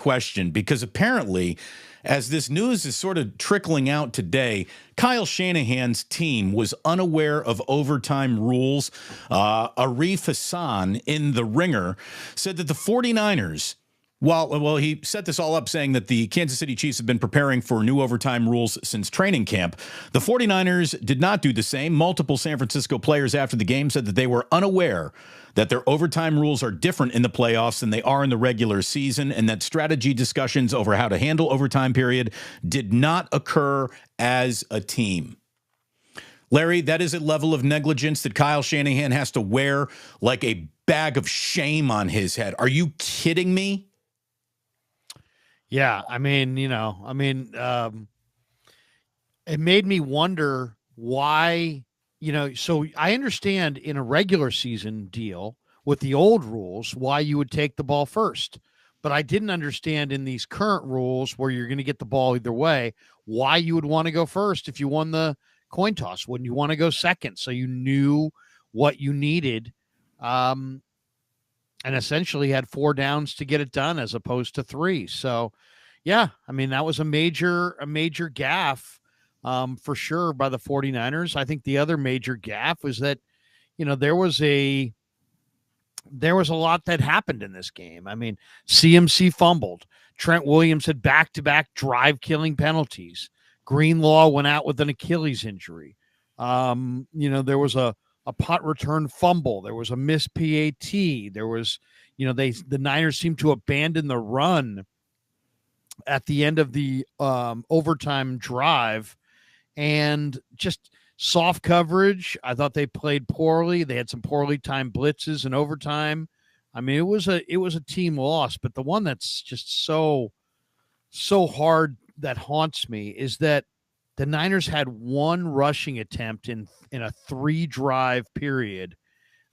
question, because apparently, as this news is sort of trickling out today, Kyle Shanahan's team was unaware of overtime rules. Arif Hassan in The Ringer said that the 49ers, well, he set this all up saying that the Kansas City Chiefs have been preparing for new overtime rules since training camp. The 49ers did not do the same. Multiple San Francisco players after the game said that they were unaware that their overtime rules are different in the playoffs than they are in the regular season, and that strategy discussions over how to handle overtime period did not occur as a team. Larry, that is a level of negligence that Kyle Shanahan has to wear like a bag of shame on his head. Are you kidding me? Yeah, it made me wonder why, so I understand in a regular season deal with the old rules, why you would take the ball first. But I didn't understand in these current rules where you're going to get the ball either way, why you would want to go first if you won the coin toss. Wouldn't you want to go second? So you knew what you needed. And essentially had 4 downs to get it done as opposed to 3. So, yeah, that was a major gaffe for sure by the 49ers. I think the other major gaffe was that, there was a lot that happened in this game. CMC fumbled. Trent Williams had back-to-back drive-killing penalties. Greenlaw went out with an Achilles injury. There was a punt return fumble. There was a missed PAT. There was, the Niners seemed to abandon the run at the end of the overtime drive, and just soft coverage. I thought they played poorly. They had some poorly timed blitzes in overtime. It was a team loss, but the one that's just so hard that haunts me is that the Niners had 1 rushing attempt in a 3-drive period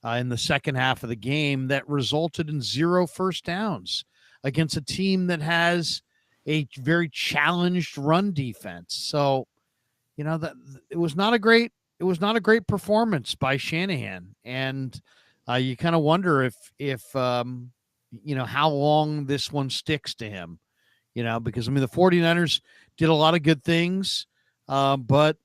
in the second half of the game that resulted in 0 first downs against a team that has a very challenged run defense. So, that it was not a great performance by Shanahan, and you kind of wonder if how long this one sticks to him. Because the 49ers did a lot of good things. But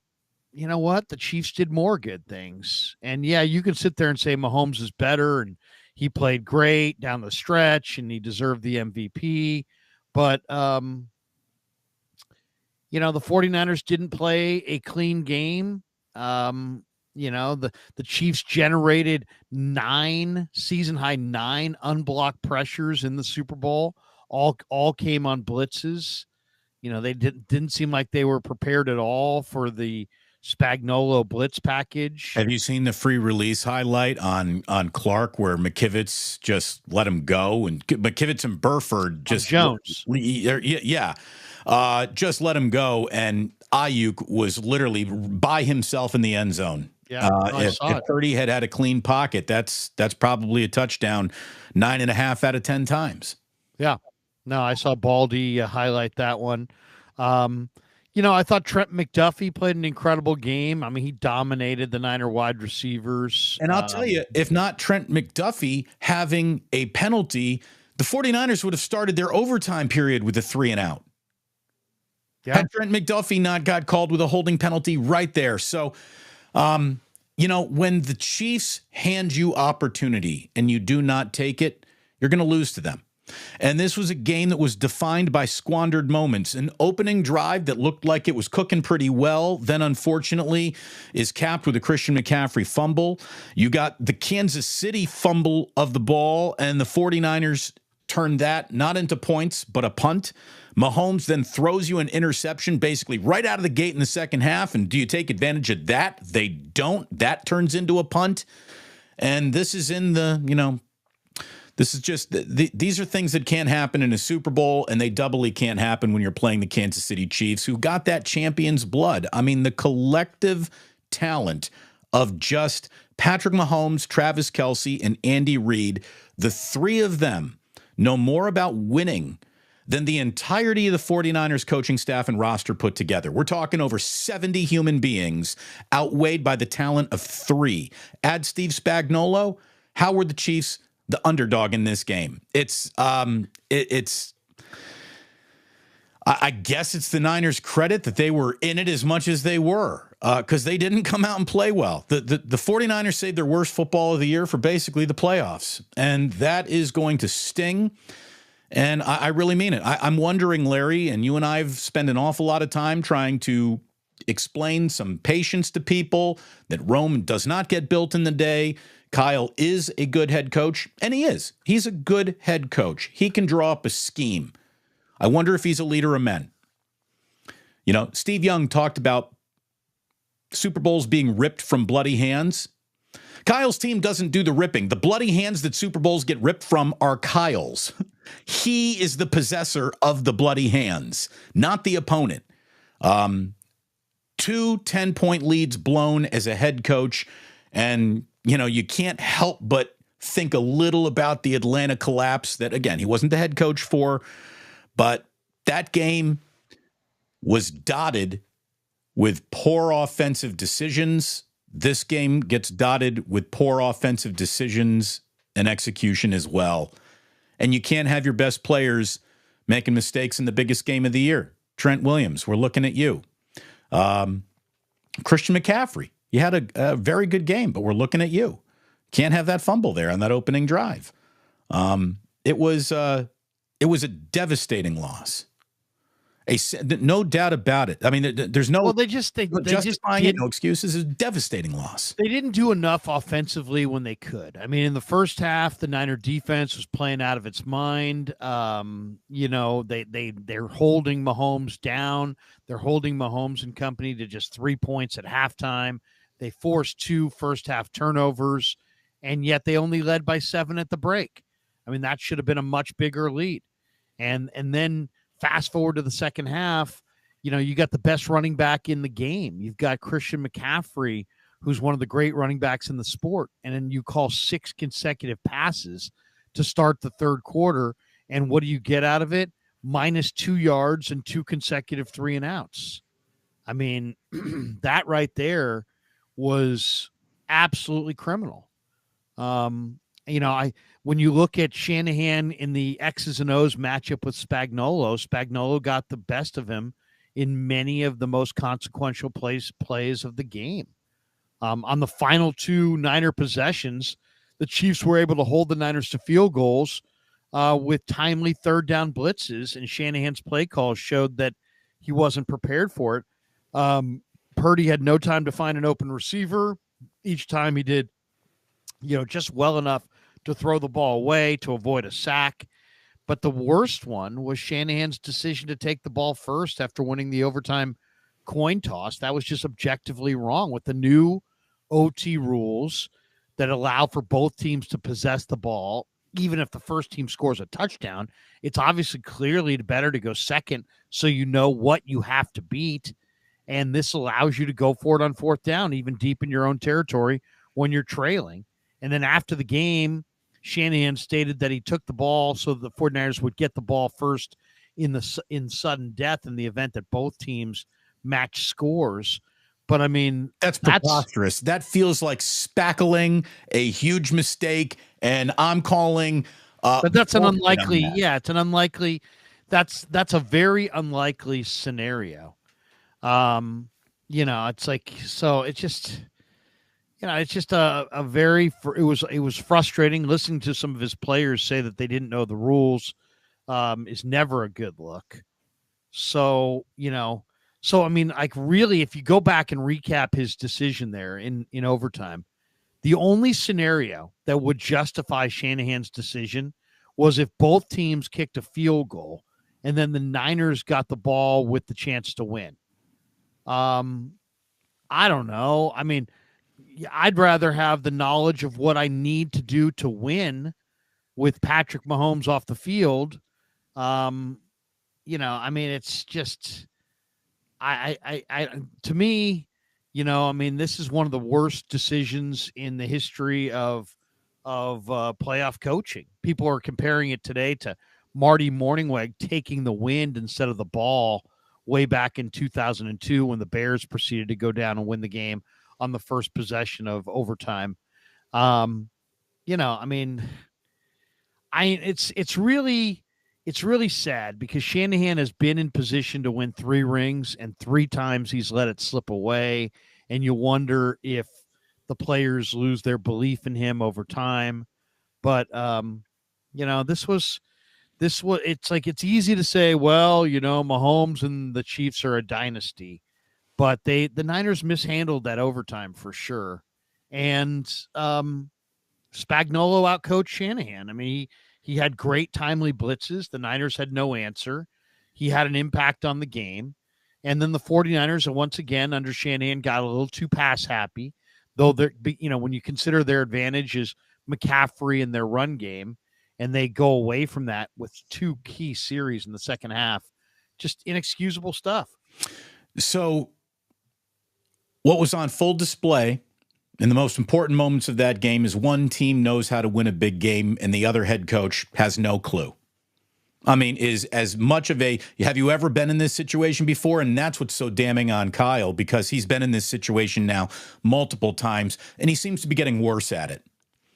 you know what? The Chiefs did more good things. And yeah, you can sit there and say Mahomes is better and he played great down the stretch and he deserved the MVP. But, the 49ers didn't play a clean game. The Chiefs generated 9 season-high 9 unblocked pressures in the Super Bowl. All came on blitzes. They didn't seem like they were prepared at all for the Spagnuolo blitz package. Have you seen the free release highlight on Clark where McKivitz just let him go, and McKivitz and Burford just Jones, just let him go, and Ayuk was literally by himself in the end zone. Yeah, if Purdy had a clean pocket, that's probably a touchdown 9.5 out of 10 times. Yeah. No, I saw Baldy highlight that one. I thought Trent McDuffie played an incredible game. He dominated the Niner wide receivers. And I'll tell you, if not Trent McDuffie having a penalty, the 49ers would have started their overtime period with a 3-and-out. Yeah. Had Trent McDuffie not got called with a holding penalty right there. So, when the Chiefs hand you opportunity and you do not take it, you're going to lose to them. And this was a game that was defined by squandered moments. An opening drive that looked like it was cooking pretty well, then unfortunately is capped with a Christian McCaffrey fumble. You got the Kansas City fumble of the ball, and the 49ers turned that not into points, but a punt. Mahomes then throws you an interception basically right out of the gate in the second half. And do you take advantage of that? They don't. That turns into a punt. And this is in the, this is just these are things that can't happen in a Super Bowl, and they doubly can't happen when you're playing the Kansas City Chiefs, who got that champion's blood. The collective talent of just Patrick Mahomes, Travis Kelce, and Andy Reid, the 3 of them know more about winning than the entirety of the 49ers coaching staff and roster put together. We're talking over 70 human beings outweighed by the talent of 3. Add Steve Spagnuolo. How were the Chiefs the underdog in this game? It's I guess it's the Niners' credit that they were in it as much as they were, because they didn't come out and play well. The 49ers saved their worst football of the year for basically the playoffs, and that is going to sting. And I really mean it. I'm wondering, Larry, and you and I have spent an awful lot of time trying to explain some patience to people, that Rome does not get built in the day. Kyle is a good head coach, and he is. He's a good head coach. He can draw up a scheme. I wonder if he's a leader of men. You know, Steve Young talked about Super Bowls being ripped from bloody hands. Kyle's team doesn't do the ripping. The bloody hands that Super Bowls get ripped from are Kyle's. He is the possessor of the bloody hands, not the opponent. 2 10-point leads blown as a head coach. And, you know, you can't help but think a little about the Atlanta collapse that, again, he wasn't the head coach for. But that game was dotted with poor offensive decisions. This game gets dotted with poor offensive decisions and execution as well. And you can't have your best players making mistakes in the biggest game of the year. Trent Williams, we're looking at you. Christian McCaffrey, you had a very good game, but we're looking at you. Can't have that fumble there on that opening drive. It was a devastating loss. No doubt about it. I mean, there's no. Well, they just no excuses. It's a devastating loss. They didn't do enough offensively when they could. I mean, in the first half, the Niner defense was playing out of its mind. You know, they're holding Mahomes down. They're holding Mahomes and company to just 3 points at halftime. They forced 2 first half turnovers, and yet they only led by 7 at the break. I mean, that should have been a much bigger lead. And then fast forward to the second half, you know, you got the best running back in the game. You've got Christian McCaffrey, who's one of the great running backs in the sport. And then you call 6 consecutive passes to start the third quarter. And what do you get out of it? -2 yards and 2 consecutive 3-and-outs. I mean, that right there was absolutely criminal. You know, when you look at Shanahan in the X's and O's matchup with Spagnuolo got the best of him in many of the most consequential plays of the game. On the final 2 Niner possessions, the Chiefs were able to hold the Niners to field goals with timely third down blitzes, and Shanahan's play calls showed that he wasn't prepared for it. Purdy had no time to find an open receiver. Each time he did, you know, just well enough to throw the ball away to avoid a sack. But the worst one was Shanahan's decision to take the ball first after winning the overtime coin toss. That was just objectively wrong with the new OT rules that allow for both teams to possess the ball. Even if the first team scores a touchdown, it's obviously clearly better to go second so you know what you have to beat. And this allows you to go for it on fourth down, even deep in your own territory when you're trailing. And then after the game, Shanahan stated that he took the ball so the 49ers would get the ball first in sudden death in the event that both teams match scores. But I mean, that's preposterous. That feels like spackling, a huge mistake, and I'm calling. But that's an unlikely. Yeah, it's an unlikely. That's a very unlikely scenario. You know, it's like, so it's just. You know, it's just it was frustrating listening to some of his players say that they didn't know the rules. Is never a good look. So, you know, I mean, like really, if you go back and recap his decision there in overtime, the only scenario that would justify Shanahan's decision was if both teams kicked a field goal and then the Niners got the ball with the chance to win. I don't know. I mean, I'd rather have the knowledge of what I need to do to win with Patrick Mahomes off the field. You know, I mean, it's just, to me, you know, I mean, this is one of the worst decisions in the history of playoff coaching. People are comparing it today to Marty Mornhinweg taking the wind instead of the ball way back in 2002 when the Bears proceeded to go down and win the game on the first possession of overtime. You know, I mean, it's really, it's really sad because Shanahan has been in position to win 3 rings, and 3 times he's let it slip away. And you wonder if the players lose their belief in him over time. But, it's like, it's easy to say, well, Mahomes and the Chiefs are a dynasty, but the Niners mishandled that overtime for sure. And, Spagnuolo outcoached Shanahan. I mean, he had great timely blitzes. The Niners had no answer. He had an impact on the game. And then the 49ers, once again, under Shanahan, got a little too pass happy, though when you consider their advantage is McCaffrey in their run game, and they go away from that with 2 key series in the second half. Just inexcusable stuff. So what was on full display in the most important moments of that game is one team knows how to win a big game and the other head coach has no clue. I mean, is as much of a, have you ever been in this situation before? And that's what's so damning on Kyle, because he's been in this situation now multiple times and he seems to be getting worse at it.